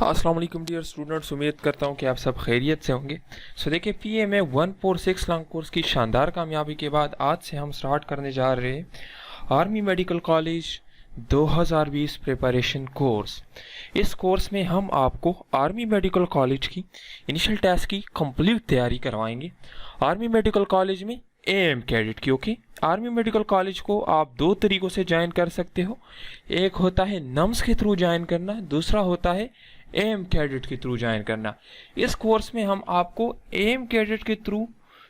अस्सलाम वालेकुम dear students, उम्मीद करता हूँ कि आप सब खैरियत से होंगे। देखिए PMA 146 लॉन्ग कोर्स की शानदार कामयाबी के बाद आज से हम स्टार्ट करने जा रहे हैं army medical college 2020 preparation course. इस कोर्स में हम आपको आर्मी मेडिकल कॉलेज की इनिशियल टेस्ट की कंप्लीट तैयारी करवाएंगे। आर्मी मेडिकल कॉलेज में AM कैडेट की। ओके, आर्मी मेडिकल कॉलेज को आप दो तरीक़ों से ज्वाइन कर सकते हो। एक होता है नम्स के थ्रू ज्वाइन करना, दूसरा होता है AM कैडेट के थ्रू ज्वाइन करना। इस कोर्स में हम आपको AM कैडेट के थ्रू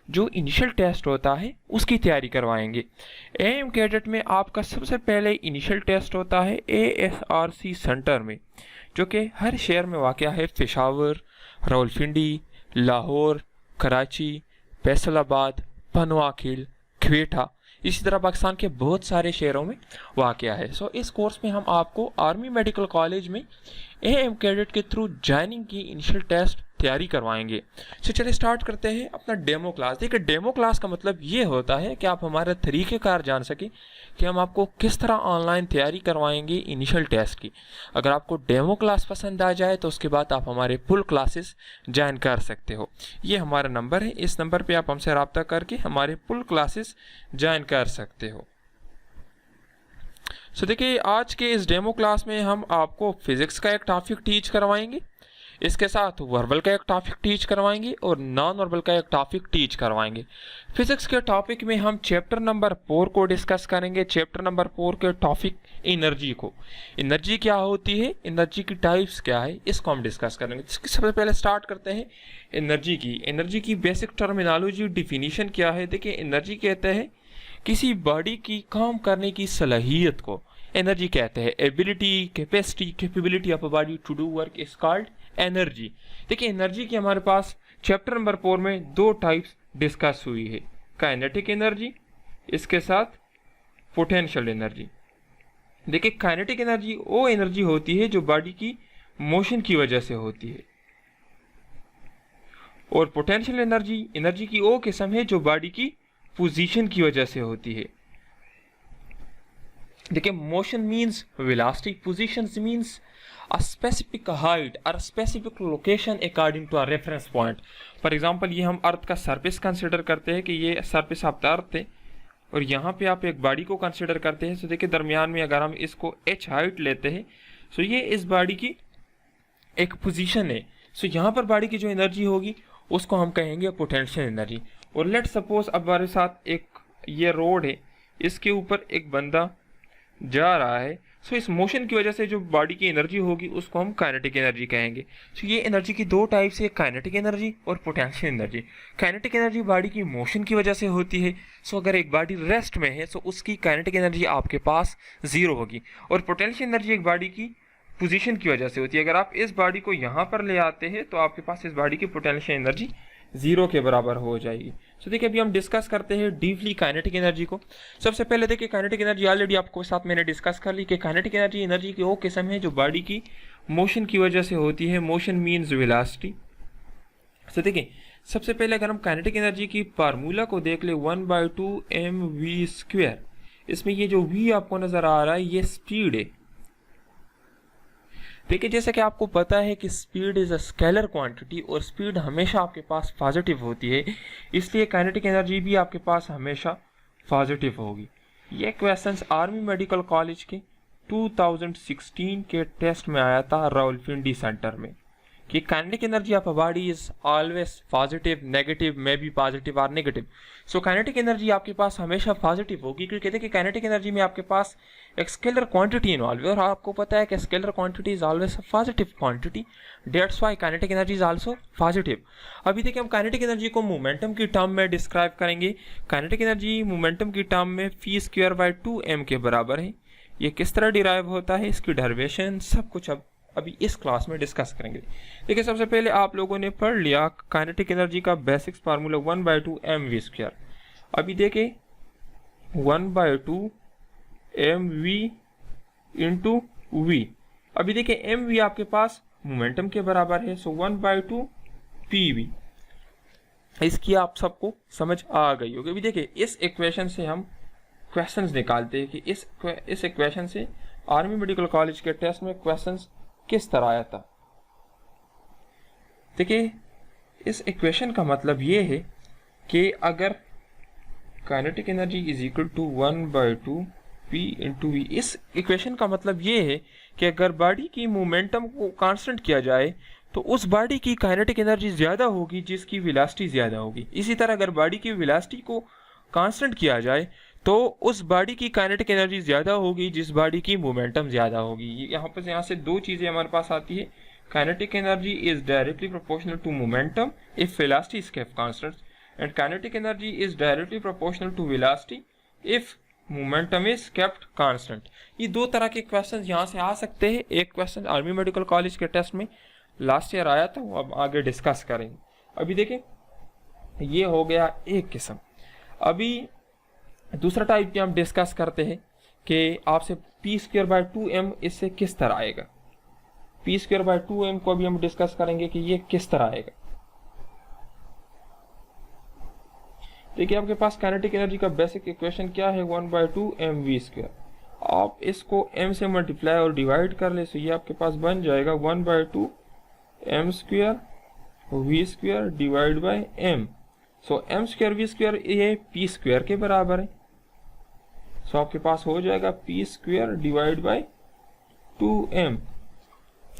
जो इनिशियल टेस्ट होता है उसकी तैयारी करवाएंगे। AM कैडेट में आपका सबसे पहले इनिशियल टेस्ट होता है ASRC सेंटर में, जो कि हर शहर में वाक़ है। पेशावर, रावलपिंडी, लाहौर, कराची, फैसलाबाद, पनवाखिल, क्वेटा, इसी तरह पाकिस्तान के बहुत सारे शहरों में वाक़या है। इस कोर्स में हम आपको आर्मी मेडिकल कॉलेज में AM कैडेट के थ्रू ज्वाइनिंग की इनिशियल टेस्ट तैयारी करवाएंगे। चलिए स्टार्ट करते हैं अपना डेमो क्लास। देखिए, डेमो क्लास का मतलब ये होता है कि आप हमारा तरीक़ेकार जान सकें कि हम आपको किस तरह ऑनलाइन तैयारी करवाएंगे इनिशियल टेस्ट की। अगर आपको डेमो क्लास पसंद आ जाए तो उसके बाद आप हमारे फुल क्लासेस ज्वाइन कर सकते हो। ये हमारा नंबर है, इस नंबर पे आप हमसे रब्ता करके हमारे फुल क्लासेस ज्वाइन कर सकते हो। देखिए, आज के इस डेमो क्लास में हम आपको फिज़िक्स का एक टॉपिक टीच करवाएंगे, इसके साथ वर्बल का एक टॉपिक टीच करवाएंगे और नॉन वर्बल का एक टॉपिक टीच करवाएंगे। फिजिक्स के टॉपिक में हम चैप्टर नंबर 4 को डिस्कस करेंगे। चैप्टर नंबर 4 के टॉपिक एनर्जी को, एनर्जी क्या होती है, एनर्जी की टाइप्स क्या है, इसको हम डिस्कस करेंगे। सबसे पहले स्टार्ट करते हैं एनर्जी की। एनर्जी की बेसिक टर्मिनोलॉजी, डिफिनीशन क्या है। देखिए, एनर्जी कहते हैं किसी बॉडी की काम करने की सलाहियत को एनर्जी कहते हैं। Ability, capacity, capability of a body to do work is called energy. देखिए, एनर्जी की हमारे पास चैप्टर नंबर 4 में दो टाइप्स डिस्कस हुई है, काइनेटिक एनर्जी, इसके साथ पोटेंशियल एनर्जी। देखिए, काइनेटिक एनर्जी वो एनर्जी होती है जो बॉडी की मोशन की वजह से होती है, और पोटेंशियल एनर्जी एनर्जी की वो किस्म है जो बॉडी की पोजीशन की वजह से होती है। देखिए, motion means velocity, position means a specific height or a specific location according to a reference point। For example, ये हम अर्थ का सरफेस कंसिडर करते हैं कि ये सरफेस ऑफ द अर्थ है, और यहाँ पे आप एक बॉडी को कंसिडर करते हैं। देखिए, दरमियान में अगर हम इसको h हाइट लेते हैं, ये इस बॉडी की एक पोजीशन है। यहाँ पर बॉडी की जो एनर्जी होगी उसको हम कहेंगे पोटेंशियल एनर्जी। और लेट सपोज अब हमारे साथ एक ये रोड है, इसके ऊपर एक बंदा जा रहा है। इस मोशन की वजह से जो बॉडी की एनर्जी होगी उसको हम काइनेटिक एनर्जी कहेंगे। ये एनर्जी की दो टाइप्स है, काइनेटिक एनर्जी और potential energy. Kinetic energy body की मोशन की वजह से होती है। अगर एक बॉडी रेस्ट में है तो उसकी काइनेटिक एनर्जी आपके पास 0 होगी, और पोटेंशियल एनर्जी एक बॉडी की पोजीशन की वजह से होती है। अगर आप इस बॉडी को यहाँ पर ले आते हैं तो आपके पास इस बॉडी की पोटेंशियल एनर्जी 0 के बराबर हो जाएगी। देखिए, अभी हम डिस्कस करते हैं डीपली काइनेटिक एनर्जी को। सबसे पहले देखिए, काइनेटिक एनर्जी ऑलरेडी आपको साथ मैंने डिस्कस कर ली कि काइनेटिक एनर्जी एनर्जी की वो किस्म है जो बॉडी की मोशन की वजह से होती है। Motion means velocity. देखिए, सबसे पहले अगर हम काइनेटिक एनर्जी की फार्मूला को देख ले, 1/2 mv²। इसमें ये जो v आपको नजर आ रहा है ये स्पीड है। देखिए, जैसे कि आपको पता है कि speed is a scalar quantity, और स्पीड हमेशा आपके पास पॉजिटिव होती है, इसलिए काइनेटिक एनर्जी भी आपके पास हमेशा पॉजिटिव होगी। ये क्वेश्चंस आर्मी मेडिकल कॉलेज के 2016 के टेस्ट में आया था रावलपिंडी सेंटर में, कि kinetic energy of a body is always positive, negative, may be positive और नेगेटिव। काइनेटिक एनर्जी आपके पास हमेशा पॉजिटिव होगी, क्योंकि देखिए काइनेटिक एनर्जी में आपके पास एक स्केलर क्वांटिटी इन्वॉल्व है, और आपको पता है कि scalar quantity is always a positive quantity, that's why kinetic energy is also positive. अभी देखिए, हम काइनेटिक एनर्जी को मोमेंटम की टर्म में डिस्क्राइब करेंगे। काइनेटिक एनर्जी मोमेंटम की टर्म में v²/2m के बराबर है। ये किस तरह डिराइव होता है, इसकी डेरिवेशन सब कुछ अब अभी इस क्लास में डिस्कस करेंगे। देखिए, सबसे पहले आप लोगों ने पढ़ लिया काइनेटिक एनर्जी का बेसिक्स फार्मूला 1/2 mv²। अभी देखिए, 1/2 mv इंटू v। अभी देखिए, mv आपके पास मोमेंटम के बराबर है, 1/2 pv। इसकी आप सबको समझ आ गई होगी। अभी देखिए, इस इक्वेशन से हम क्वेश्चंस निकालते हैं कि इस इक्वेशन से आर्मी मेडिकल कॉलेज के टेस्ट में क्वेश्चंस किस तरह आया था। देखिए इस इक्वेशन का मतलब ये है कि अगर kinetic energy is equal to 1/2 p into v, इस इक्वेशन का मतलब ये है कि अगर बॉडी की मोमेंटम को कांस्टेंट किया जाए तो उस बॉडी की काइनेटिक एनर्जी ज़्यादा होगी जिसकी वेलोसिटी ज़्यादा होगी। इसी तरह अगर बॉडी की वेलोसिटी को कांस्टेंट किया जाए तो उस बॉडी की काइनेटिक एनर्जी ज़्यादा होगी जिस बॉडी की मोमेंटम ज़्यादा होगी। यहाँ से दो चीज़ें हमारे पास आती है। Kinetic energy is directly proportional to momentum if velocity is kept constant, and kinetic energy is directly proportional to velocity if momentum is kept constant. ये दो तरह के क्वेश्चन यहाँ से आ सकते हैं। एक क्वेश्चन आर्मी मेडिकल कॉलेज के टेस्ट में लास्ट ईयर आया था, वो अब आगे डिस्कस करेंगे। अभी देखें ये हो गया एक किस्म। अभी दूसरा टाइप भी हम डिस्कस करते हैं कि आपसे p²/2m इससे किस तरह आएगा। p²/2m को अभी हम डिस्कस करेंगे कि ये किस तरह आएगा। देखिए आपके पास काइनेटिक एनर्जी का बेसिक इक्वेशन क्या है, 1/2 mv²। आप इसको m से मल्टीप्लाई और डिवाइड कर ले तो ये आपके पास बन जाएगा 1/2 m² v² divide by m। So m² v² ये p² के बराबर है। सो आपके पास हो जाएगा p² डिवाइड बाय 2m।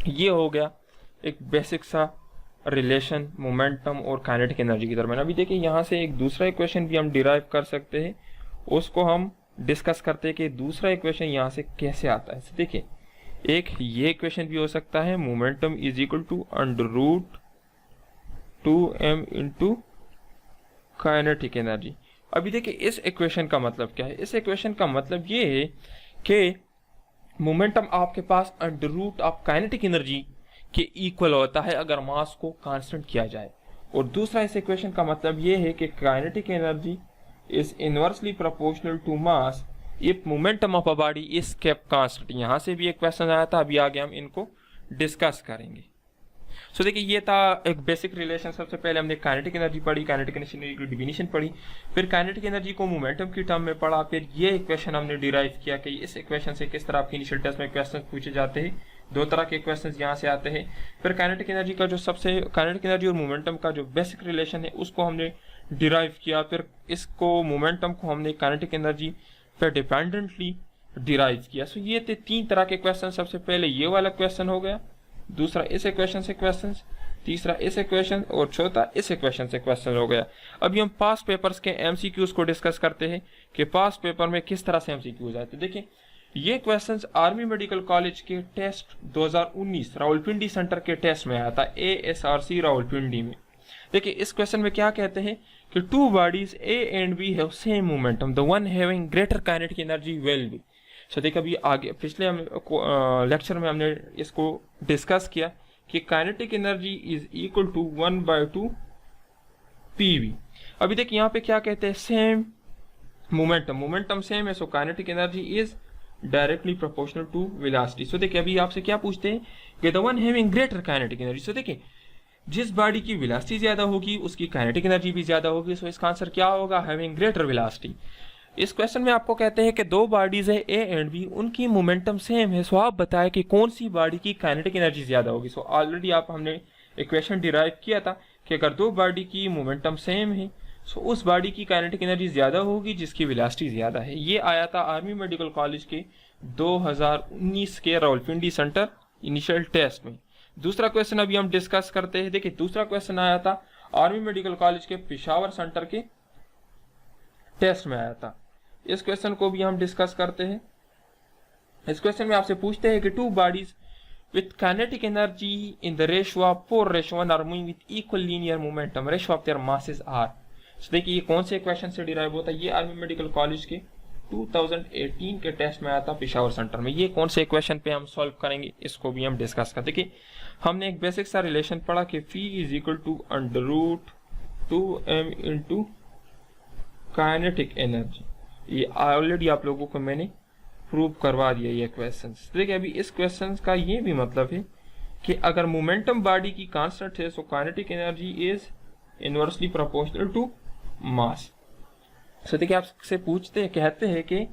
ये हो गया एक बेसिक सा रिलेशन मोमेंटम और काइनेटिक एनर्जी की दरमियान। अभी देखिए यहाँ से एक दूसरा इक्वेशन भी हम डिराइव कर सकते हैं, उसको हम डिस्कस करते हैं कि दूसरा इक्वेशन यहाँ से कैसे आता है। तो देखिए एक ये इक्वेशन भी हो सकता है, momentum is equal to √2m into kinetic energy. अभी देखिए इस इक्वेशन का मतलब क्या है। इस इक्वेशन का मतलब ये है कि मोमेंटम आपके पास √, ऑफ काइनेटिक एनर्जी के इक्वल होता है अगर मास को कांस्टेंट किया जाए। और दूसरा इस इक्वेशन का मतलब ये है कि kinetic energy is inversely proportional to mass if momentum of a body is kept constant. यहाँ से भी एक क्वेश्चन आया था, अभी आगे हम इनको डिस्कस करेंगे। सो देखिए ये था एक बेसिक रिलेशन। सबसे पहले हमने काइनेटिक एनर्जी पढ़ी, काइनेटिक एनर्जी की डिफिनीशन पढ़ी, फिर काइनेटिक एनर्जी को मोमेंटम की टर्म में पढ़ा, फिर ये इक्वेशन हमने डिराइव किया कि इस इक्वेशन से किस तरह आपके इनिशियल टेस्ट में क्वेश्चन पूछे जाते हैं। दो तरह के क्वेश्चंस यहाँ से आते हैं। फिर काइनेटिक एनर्जी का जो काइनेटिक एनर्जी और मोमेंटम का जो बेसिक रिलेशन है उसको हमने डिराइव किया। फिर इसको मोमेंटम को हमने काइनेटिक एनर्जी पर डिपेंडेंटली डिराइव किया। सो ये थे तीन तरह के क्वेश्चन। सबसे पहले ये वाला क्वेश्चन हो गया, दूसरा इस इक्वेशन से क्वेश्चन, तीसरा इस इक्वेशन, और चौथा इस इक्वेशन से क्वेश्चन हो गया। अभी हम पास्ट पेपर्स के एमसीक्यूज को डिस्कस करते हैं कि पास्ट पेपर में किस तरह से एमसीक्यूज आए। तो देखिए ये क्वेश्चंस आर्मी मेडिकल कॉलेज के टेस्ट 2019 रावलपिंडी सेंटर के टेस्ट में आया था, ASRC रावलपिंडी में। देखिए इस क्वेश्चन में क्या कहते हैं कि two bodies A and B have same momentum, the one having greater kinetic energy will be. So देखिए अभी आगे पिछले लेक्चर में हमने इसको डिस्कस किया कि kinetic energy is equal to 1/2 PV। अभी देखिए यहाँ पे क्या कहते हैं, सेम मोमेंटम सेम है, so kinetic energy is directly proportional to velocity. So देखिए अभी आपसे क्या पूछते हैं कि the one having greater kinetic energy. So देखिए जिस बॉडी की वेलोसिटी ज्यादा होगी उसकी काइनेटिक एनर्जी भी ज्यादा होगी। सो इसका आंसर क्या होगा, हैविंग ग्रेटर वेलोसिटी। इस क्वेश्चन में आपको कहते हैं कि दो बॉडीज है A एंड B, उनकी मोमेंटम सेम है। सो आप बताएं कि कौन सी बॉडी की काइनेटिक एनर्जी ज्यादा होगी। सो ऑलरेडी हमने इक्वेशन डिराइव किया था कि अगर दो बॉडी की मोमेंटम सेम है सो उस बॉडी की काइनेटिक एनर्जी ज्यादा होगी जिसकी वेलोसिटी ज्यादा है। ये आया था आर्मी मेडिकल कॉलेज के 2019 के रावलपिंडी सेंटर इनिशियल टेस्ट में। दूसरा क्वेश्चन अभी हम डिस्कस करते हैं। देखिए दूसरा क्वेश्चन आया था आर्मी मेडिकल कॉलेज के पेशावर सेंटर के टेस्ट में आया था। इस क्वेश्चन को भी हम डिस्कस करते हैं। इस क्वेश्चन में आपसे पूछते हैं कि two bodies with kinetic energy in the ratio of 4:1 are moving with equal linear momentum, ratio of their masses are। so देखिए ये कौन से क्वेश्चन से डिराइव होता है, ये आर्मी मेडिकल कॉलेज के 2018 के टेस्ट में आया था पेशावर सेंटर में। ये कौन से क्वेश्चन पे हम सॉल्व करेंगे इसको भी हम डिस्कस करते। देखिए हमने एक बेसिक सा रिलेशन पढ़ा कि Phi is equal to √2m into kinetic energy. ये ऑलरेडी आप लोगों को मैंने प्रूव करवा दिया ये क्वेश्चन। देखिए अभी इस क्वेश्चन का ये भी मतलब है कि अगर मोमेंटम बॉडी की कांस्टेंट है so kinetic energy is inversely proportional to mass. So देखिए आपसे पूछते हैं, कहते हैं कि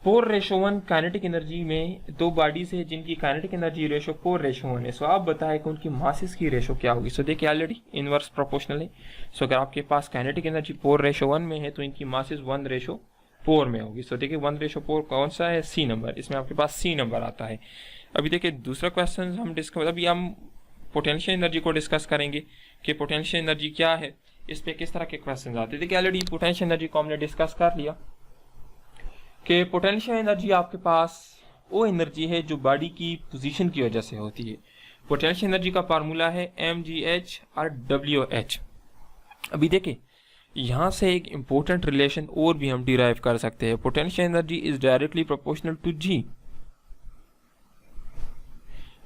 4:1 काइनेटिक एनर्जी में दो बॉडीज है जिनकी काइनेटिक एनर्जी रेशो 4:1 है। सो आप बताएं कि उनकी मासेस की रेशो क्या होगी। सो देखिए ऑलरेडी इनवर्स प्रोपोर्शनल है। सो अगर आपके पास काइनेटिक एनर्जी 4:1 में है तो इनकी मासेस 1:4 में होगी। सो देखिए 1:4 कौन सा है, सी नंबर, इसमें आपके पास सी नंबर आता है। अभी देखिए दूसरा क्वेश्चन हम डिस्कस, अभी हम पोटेंशियल एनर्जी को डिस्कस करेंगे कि पोटेंशियल एनर्जी क्या है, इस पे किस तरह के क्वेश्चन आते हैं। देखिए ऑलरेडी पोटेंशियल एनर्जी को हमने डिस्कस कर लिया कि पोटेंशियल एनर्जी आपके पास वो एनर्जी है जो बॉडी की पोजीशन की वजह से होती है। पोटेंशियल एनर्जी का फार्मूला है mgh और wh। अभी देखिए यहाँ से एक इंपॉर्टेंट रिलेशन और भी हम डिराइव कर सकते हैं। Potential energy is directly proportional to g।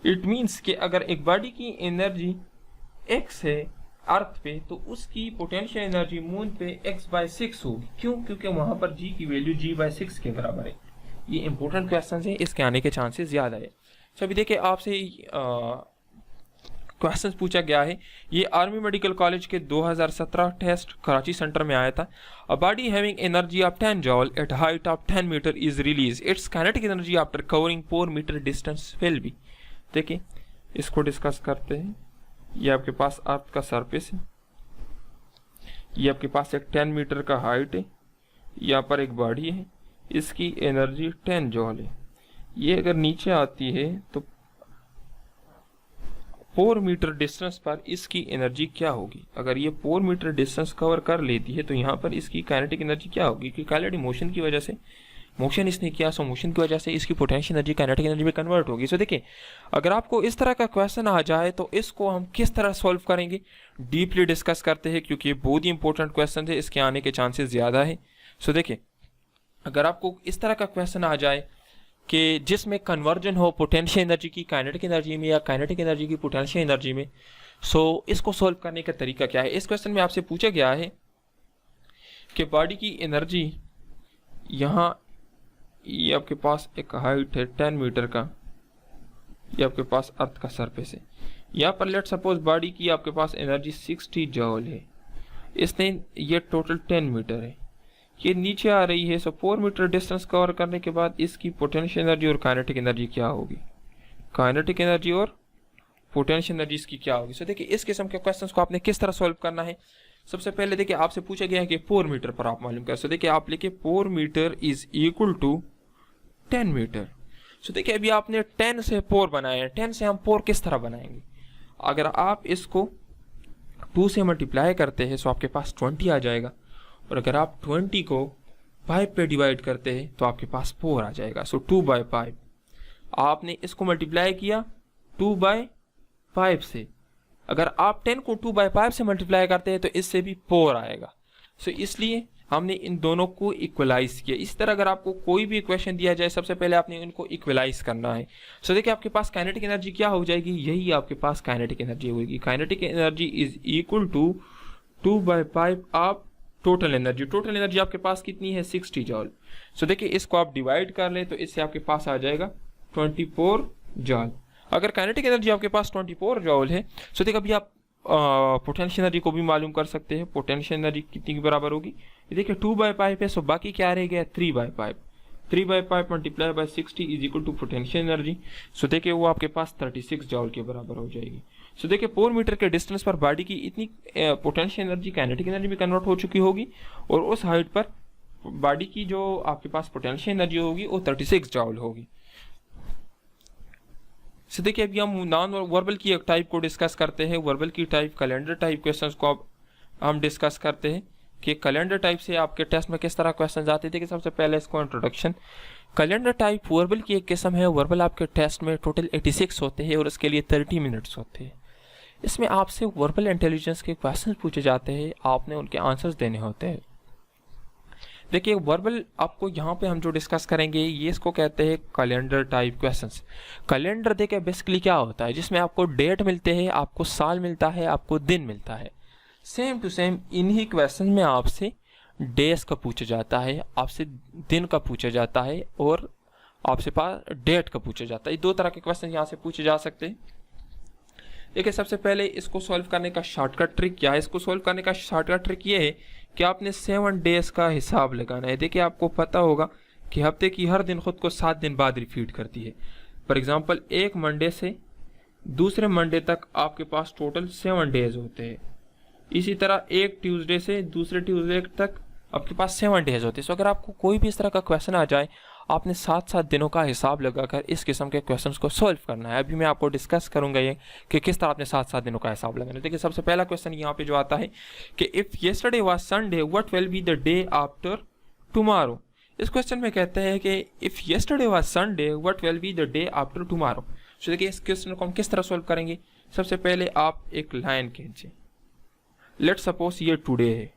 It means कि अगर एक बॉडी की एनर्जी x है अर्थ पे तो उसकी पोटेंशियल एनर्जी मून पे x/6 होगी। क्यों? क्योंकि वहां पर g की वैल्यू g/6 के बराबर है। ये इंपॉर्टेंट क्वेश्चन है, इसके आने के चांसेस ज्यादा है। तो अभी देखिए आपसे क्वेश्चन पूछा गया है, ये आर्मी मेडिकल कॉलेज के 2017 टेस्ट कराची सेंटर में आया था। A body having energy of 10 joule at height of 10 metre is release its kinetic energy after covering 4 metre distance will be. देखिए इसको डिस्कस करते हैं। ये आपके पास अर्थ का सरफेस है, ये आपके पास एक 10 मीटर का हाइट है, यहाँ पर एक बॉडी है, इसकी एनर्जी 10 जॉल है। ये अगर नीचे आती है तो 4 मीटर डिस्टेंस पर इसकी एनर्जी क्या होगी। अगर ये 4 मीटर डिस्टेंस कवर कर लेती है तो यहाँ पर इसकी काइनेटिक एनर्जी क्या होगी, क्योंकि ऑलरेडी मोशन की वजह से मोशन इसने किया, सो मोशन की वजह से इसकी पोटेंशियल एनर्जी काइनेटिक एनर्जी में कन्वर्ट होगी। सो देखिए अगर आपको इस तरह का क्वेश्चन आ जाए तो इसको हम किस तरह सॉल्व करेंगे, डीपली डिस्कस करते हैं, क्योंकि ये बहुत ही इंपॉर्टेंट क्वेश्चन है, इसके आने के चांसेस ज़्यादा है। सो देखिए अगर आपको इस तरह का क्वेश्चन आ जाए कि जिसमें कन्वर्जन हो पोटेंशियल एनर्जी की काइनेटिक एनर्जी में या काइनेटिक एनर्जी की पोटेंशियल एनर्जी में, सो इसको सॉल्व करने का तरीका क्या है। इस क्वेश्चन में आपसे पूछा गया है कि बॉडी की एनर्जी, यहाँ ये आपके पास एक हाइट है 10 मीटर का, ये आपके पास अर्थ का सरफेस है, यहाँ पर लेट सपोज बॉडी की आपके पास एनर्जी 60 जॉल है, इसने ये टोटल 10 मीटर है, ये नीचे आ रही है। सो 4 मीटर डिस्टेंस कवर करने के बाद इसकी पोटेंशियल एनर्जी और काइनेटिक एनर्जी क्या होगी, काइनेटिक एनर्जी और पोटेंशियल एनर्जी इसकी क्या होगी। सो देखिए इस किस्म के क्वेश्चंस को आपने किस तरह सॉल्व करना है। सबसे पहले देखिए आपसे पूछा गया है कि 4 मीटर पर आप मालूम कर। सो देखिए आप लिखिए 4 metre is equal to 10 metre. So देखिए अभी आपने 10 से 4 बनाया है, 10 से हम 4 किस तरह बनाएंगे। अगर आप इसको 2 से मल्टीप्लाई करते हैं तो आपके पास 20 आ जाएगा, और अगर आप 20 को 5 पे डिवाइड करते हैं तो आपके पास 4 आ जाएगा। सो 2/5 आपने इसको मल्टीप्लाई किया 2/5 से, अगर आप 10 को 2/5 से मल्टीप्लाई करते हैं तो इससे भी 4 आएगा। सो इसलिए हमने इन दोनों को इक्वलाइज किया। इस तरह अगर आपको कोई भी इक्वेशन दिया जाए सबसे पहले आपने इनको इक्वलाइज करना है। सो देखिए आपके पास काइनेटिक एनर्जी क्या हो जाएगी, यही आपके पास काइनेटिक एनर्जी होगी। Kinetic energy is equal to 2/5 of total energy. Total energy आपके पास कितनी है 60 जॉल। सो देखिए इसको आप डिवाइड कर लें तो इससे आपके पास आ जाएगा 24 जॉल। अगर काइनेटिक एनर्जी आपके पास 24 जॉल है, सो देखिए अभी आप पोटेंशियल एनर्जी को भी मालूम कर सकते हैं। पोटेंशियल एनर्जी कितनी के बराबर होगी, ये देखिए 2/5 है, सो बाकी क्या रह गया 3/5। 3/5 multiply by 60 is equal to potential energy. So देखिए वो आपके पास 36 जॉल के बराबर हो जाएगी। सो देखिए 4 मीटर के डिस्टेंस पर बॉडी की इतनी पोटेंशियल एनर्जी काइनेटिक एनर्जी में कन्वर्ट हो चुकी होगी, और उस हाइट पर बॉडी की जो आपके पास पोटेंशियल एनर्जी होगी वो 36 जॉल होगी। सो देखिए अभी हम नॉन वर्बल की एक टाइप को डिस्कस करते हैं। वर्बल की टाइप कैलेंडर टाइप क्वेश्चंस को अब हम डिस्कस करते हैं कि कैलेंडर टाइप से आपके टेस्ट में किस तरह क्वेश्चन आते थे। कि सबसे पहले इसको इंट्रोडक्शन। कैलेंडर टाइप वर्बल की एक किस्म है। वर्बल आपके टेस्ट में टोटल 86 होते हैं और इसके लिए 30 मिनट्स होते हैं। इसमें आपसे वर्बल इंटेलिजेंस के क्वेश्चन पूछे जाते हैं, आपने उनके आंसर्स देने होते हैं। देखिए वर्बल आपको यहाँ पे हम जो डिस्कस करेंगे ये इसको कहते हैं कैलेंडर टाइप क्वेश्चंस। कैलेंडर देखिए बेसिकली क्या होता है, जिसमें आपको डेट मिलते हैं, आपको साल मिलता है, आपको दिन मिलता है। सेम टू सेम इन्हीं क्वेश्चन में आपसे डेज का पूछा जाता है, आपसे दिन का पूछा जाता है, और आपसे पास डेट का पूछा जाता है। ये 2 तरह के क्वेश्चन यहाँ से पूछे जा सकते हैं। देखिए सबसे पहले इसको सॉल्व करने का शॉर्टकट ट्रिक क्या है। इसको सॉल्व करने का शॉर्टकट ट्रिक ये है कि आपने 7 डेज का हिसाब लगाना है। देखिए आपको पता होगा कि हफ्ते की हर दिन खुद को 7 दिन बाद रिपीट करती है। फॉर एग्जांपल एक मंडे से दूसरे मंडे तक आपके पास टोटल 7 डेज होते हैं। इसी तरह एक ट्यूसडे से दूसरे ट्यूसडे तक आपके पास 7 डेज होते हैं। सो अगर आपको कोई भी इस तरह का क्वेश्चन आ जाए, आपने 7 दिनों का हिसाब लगाकर इस किस्म के क्वेश्चंस को सॉल्व करना है। अभी मैं आपको डिस्कस करूंगा ये कि किस तरह आपने 7 दिनों का हिसाब लगाना है। देखिए सबसे पहला क्वेश्चन यहाँ पे जो आता है कि if yesterday was Sunday what will be the day after tomorrow. इस क्वेश्चन में कहते हैं कि if yesterday was Sunday what will be the day after tomorrow. So देखिए इस क्वेश्चन को हम किस तरह सॉल्व करेंगे। सबसे पहले आप एक लाइन खींचें, लेट सपोज ये टुडे है।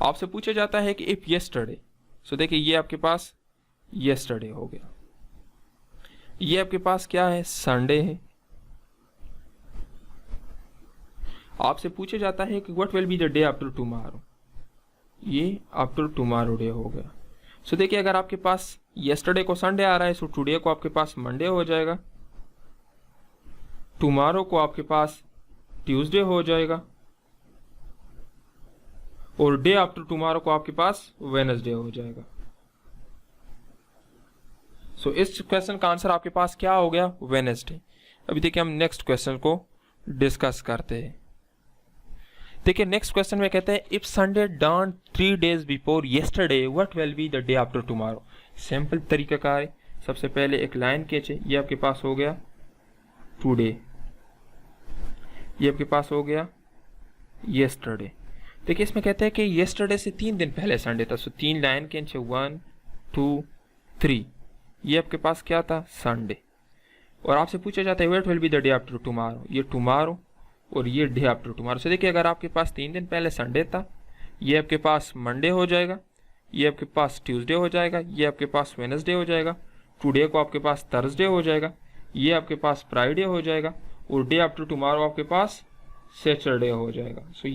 आपसे पूछा जाता है कि इफ येस्टरडे, सो देखिए ये आपके पास येस्टरडे हो गया, ये आपके पास क्या है, संडे है। आपसे पूछा जाता है कि what will be the day after tomorrow, ये आफ्टर टुमारो डे हो गया। सो देखिए अगर आपके पास येस्टरडे को संडे आ रहा है, सो टुडे को आपके पास मंडे हो जाएगा, टुमारो को आपके पास ट्यूसडे हो जाएगा, और डे आफ्टर टुमारो को आपके पास वेडनेसडे हो जाएगा। सो इस क्वेश्चन का आंसर आपके पास क्या हो गया, वेडनेसडे। अभी देखिए हम नेक्स्ट क्वेश्चन को डिस्कस करते हैं। देखिए नेक्स्ट क्वेश्चन में कहते हैं if Sunday dawn 3 days before yesterday what will be the day after tomorrow. Simple तरीकाकार है। सबसे पहले एक लाइन खींचे, ये आपके पास हो गया टुडे, ये आपके पास हो गया येस्टरडे। देखिए इसमें कहते हैं कि येस्टरडे से 3 दिन पहले संडे था। सो 3 लाइन खींचे, 1 2 3, ये आपके पास क्या था, संडे। और आपसे पूछा जाता है what will be the day after tomorrow, ये टुमारो और ये डे आफ्टर टुमारो। से देखिए अगर आपके पास 3 दिन पहले संडे था, ये आपके पास मंडे हो जाएगा, ये आपके पास ट्यूसडे हो जाएगा, ये आपके पास वेडनेसडे हो जाएगा, टुडे को आपके पास थर्सडे हो जाएगा, ये आपके पास फ्राइडे हो जाएगा, और डे आफ्टर टुमारो आपके पास सैटरडे हो जाएगा। सो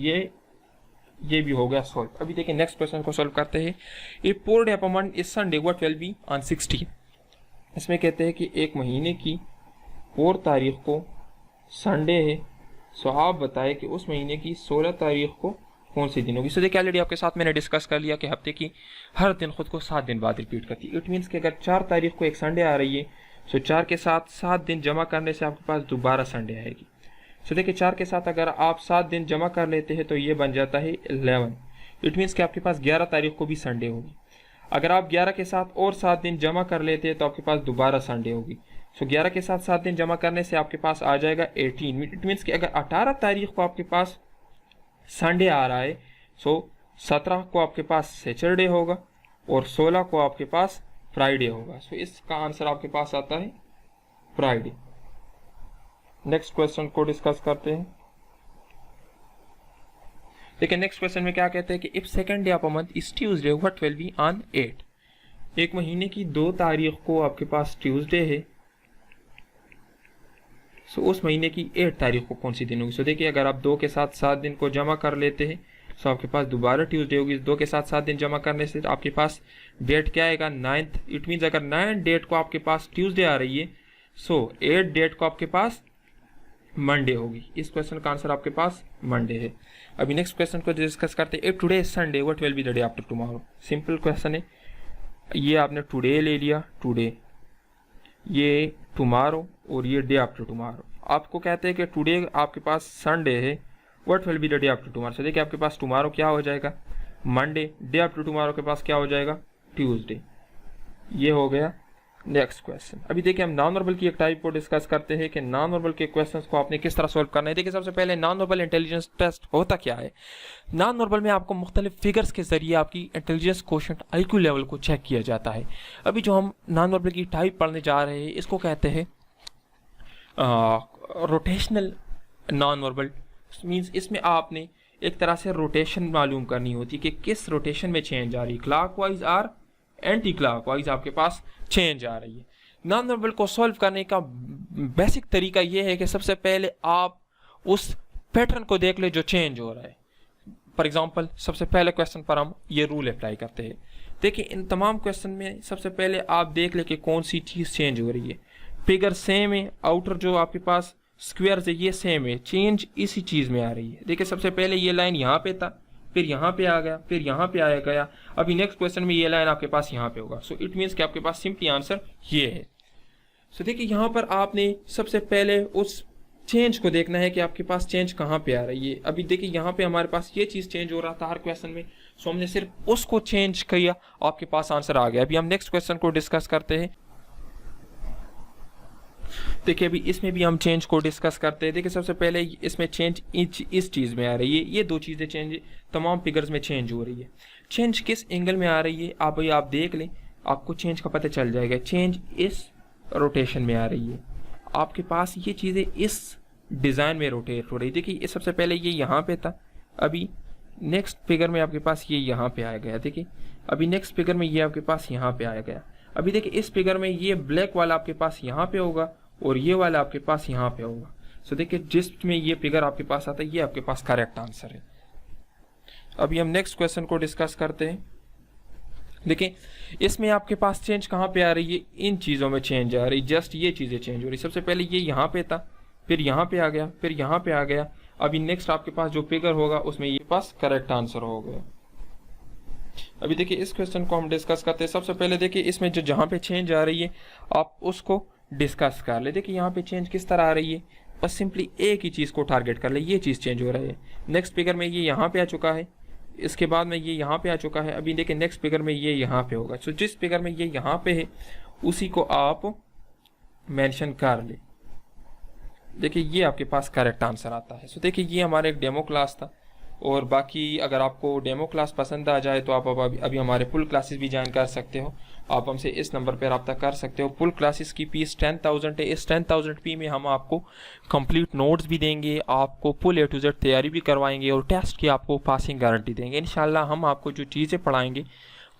ये भी हो गया सॉल्व। अभी देखिए नेक्स्ट क्वेश्चन को सॉल्व करते हैं। ए पोर day of a month is Sunday what will be on 16। इसमें कहते हैं कि एक महीने की 4 तारीख को संडे है। सो आप बताएं कि उस महीने की 16 तारीख को कौन सी दिन होगी। सो देखिए ऑलरेडी आपके साथ मैंने डिस्कस कर लिया कि हफ्ते की हर दिन खुद को 7 दिन बाद रिपीट करती है। इट मीन्स कि अगर 4 तारीख को एक संडे आ रही है, सो 4 के साथ 7 दिन जमा करने से आपके पास दोबारा संडे आएगी। सो देखिए 4 के साथ अगर आप 7 दिन जमा कर लेते हैं तो ये बन जाता है 11। इट मीन्स कि आपके पास 11 तारीख को भी संडे होगी। अगर आप 11 के साथ और 7 दिन जमा कर लेते हैं तो आपके पास दोबारा संडे होगी। सो 11 के साथ 7 दिन जमा करने से आपके पास आ जाएगा 18। इट मीन्स कि अगर 18 तारीख को आपके पास संडे आ रहा है, सो 17 को आपके पास सैटरडे होगा और 16 को आपके पास फ्राइडे होगा। सो इसका आंसर आपके पास आता है फ्राइडे। नेक्स्ट क्वेश्चन को डिस्कस करते हैं। देखिए नेक्स्ट क्वेश्चन में क्या कहते हैं कि if second day of a month is Tuesday what will be on 8। एक महीने की 2 तारीख को आपके पास ट्यूसडे है, सो उस महीने की 8 तारीख को कौन सी दिन होगी। सो देखिए अगर आप 2 के साथ 7 दिन को जमा कर लेते हैं सो आपके पास दोबारा ट्यूसडे होगी। 2 के साथ 7 दिन जमा करने से आपके पास डेट क्या आएगा, 9th। इट मीन्स अगर 9 डेट को आपके पास ट्यूसडे आ रही है, सो 8 डेट को आपके पास मंडे होगी। इस क्वेश्चन का आंसर आपके पास मंडे है। अभी नेक्स्ट क्वेश्चन को डिस्कस करते हैं। If today is Sunday what will be the day after tomorrow. Simple question है। ये आपने टुडे ले लिया, टुडे, ये टुमारो और ये डे आफ्टर टुमारो। आपको कहते हैं कि टुडे आपके पास संडे है, what will be the day after tomorrow. so देखिए आपके पास टुमारो क्या हो जाएगा, मंडे, डे आफ्टर टुमारो के पास क्या हो जाएगा, ट्यूसडे। ये हो गया नेक्स्ट क्वेश्चन। अभी देखिए हम नॉन वर्बल की एक टाइप को डिस्कस करते हैं कि नॉन वर्बल के क्वेश्चंस को आपने किस तरह सॉल्व करना है। देखिए सबसे पहले नॉन वर्बल इंटेलिजेंस टेस्ट होता क्या है। नॉन वर्बल में आपको मुख्तलिफ फिगर्स के जरिए आपकी इंटेलिजेंस कोशेंट IQ लेवल को चेक किया जाता है। अभी जो हम नॉन वर्बल की टाइप पढ़ने जा रहे हैं इसको कहते हैं रोटेशनल नॉन वर्बल। मीन्स इसमें आपने एक तरह से रोटेशन मालूम करनी होती है कि किस रोटेशन में चेंज आ रही है, क्लॉकवाइज और एंटी क्लॉकवाइज आपके पास चेंज आ रही है। नॉन वर्बल को सॉल्व करने का बेसिक तरीका यह है कि सबसे पहले आप उस पैटर्न को देख ले जो चेंज हो रहा है। फॉर एग्जांपल सबसे पहले क्वेश्चन पर हम ये रूल अप्लाई करते हैं। देखिए इन तमाम क्वेश्चन में सबसे पहले आप देख ले कि कौन सी चीज़ चेंज हो रही है। फिगर सेम है, आउटर जो आपके पास स्क्वायर है ये सेम है, चेंज इसी चीज़ में आ रही है। देखिए सबसे पहले ये लाइन यहाँ पे था, फिर यहाँ पे आ गया, फिर यहाँ पे आया गया। अभी नेक्स्ट क्वेश्चन में ये लाइन आपके पास यहाँ पे होगा। सो इट मीन्स कि आपके पास सिंपली आंसर ये है। सो देखिए यहाँ पर आपने सबसे पहले उस चेंज को देखना है कि आपके पास चेंज कहाँ पे आ रही है। अभी देखिए यहाँ पे हमारे पास ये चीज़ चेंज हो रहा था हर क्वेश्चन में, सो हमने सिर्फ उसको चेंज किया, आपके पास आंसर आ गया। अभी हम नेक्स्ट क्वेश्चन को डिस्कस करते हैं। देखिए अभी इसमें भी हम चेंज को डिस्कस करते हैं। देखिए सबसे पहले इसमें चेंज इस चीज़ में आ रही है, ये दो चीज़ें चेंज तमाम फिगर्स में चेंज हो रही है। चेंज किस एंगल में आ रही है आप देख लें, आपको चेंज का पता चल जाएगा। चेंज इस रोटेशन में आ रही है, आपके पास ये चीज़ें इस डिज़ाइन में रोटेट हो रही है। देखिए सबसे पहले ये यहाँ पे था, अभी नेक्स्ट फिगर में आपके पास ये यहाँ पे आ गया। देखिए अभी नेक्स्ट फिगर में ये आपके पास यहाँ पे आ गया। अभी देखिए इस फिगर में ये ब्लैक वाला आपके पास यहाँ पे होगा और ये वाला आपके पास यहाँ पे होगा। सो देखिए जिस में ये फिगर आपके पास आता है ये आपके पास करेक्ट आंसर है। अभी हम नेक्स्ट क्वेश्चन को डिस्कस करते हैं। देखिए इसमें आपके पास चेंज कहाँ पे आ रही है, इन चीज़ों में चेंज आ रही है, जस्ट ये चीज़ें चेंज हो रही। सबसे पहले ये यहाँ पे था, फिर यहाँ पे आ गया, फिर यहाँ पे आ गया। अभी नेक्स्ट आपके पास जो फिगर होगा उसमें ये पास करेक्ट आंसर हो गया। अभी देखिए इस क्वेश्चन को हम डिस्कस करते हैं। सबसे पहले देखिए इसमें जो जहाँ पे चेंज आ रही है आप उसको डिस्कस कर ले। देखिए यहाँ पे चेंज किस तरह आ रही है, बस सिंपली एक ही चीज़ को टारगेट कर ले, ये चीज़ चेंज हो रही है। नेक्स्ट फिगर में ये यहाँ पे आ चुका है, इसके बाद में ये यहाँ पे आ चुका है। अभी देखिए नेक्स्ट फिगर में ये यहाँ पे होगा। सो जिस फिगर में ये यहाँ पे है उसी को आप मेंशन कर ले। देखिए ये आपके पास करेक्ट आंसर आता है। सो देखिए ये हमारा एक डेमो क्लास था, और बाकी अगर आपको डेमो क्लास पसंद आ जाए तो आप अभी हमारे फुल क्लासेस भी ज्वाइन कर सकते हो। आप हमसे इस नंबर पर रब्ता कर सकते हो। फुल क्लासेस की फीस 10,000 है। इस 10,000 फी में हम आपको कंप्लीट नोट्स भी देंगे, आपको फुल A to Z तैयारी भी करवाएंगे और टेस्ट की आपको पासिंग गारंटी देंगे। इंशाल्लाह हम आपको जो चीज़ें पढ़ाएंगे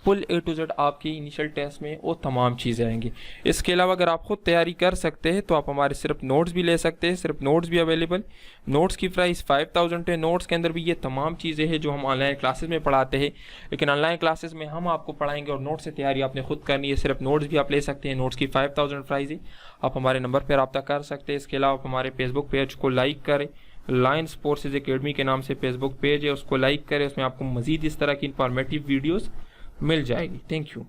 फुल A to Z आपकी इनिशियल टेस्ट में वो तमाम चीज़ें आएंगी। इसके अलावा अगर आप खुद तैयारी कर सकते हैं तो आप हमारे सिर्फ नोट्स भी ले सकते हैं, सिर्फ नोट्स भी अवेलेबल। नोट्स की प्राइस 5,000 है। नोट्स के अंदर भी ये तमाम चीज़ें हैं जो हम ऑनलाइन क्लासेस में पढ़ाते हैं, लेकिन ऑनलाइन क्लासेस में हम आपको पढ़ाएंगे और नोट्स से तैयारी आपने खुद करनी है। सिर्फ नोट्स भी आप ले सकते हैं। नोट्स की 5,000 प्राइस है। आप हमारे नंबर पर रब्ता कर सकते हैं। इसके अलावा आप हमारे फेसबुक पेज को लाइक करें, लायंस फोर्सेज एकेडमी के नाम से फेसबुक पेज है, उसको लाइक करें। उसमें आपको मज़ीद इस तरह की इंफॉर्मेटिव वीडियोज़ मिल जाएगी। Thank you.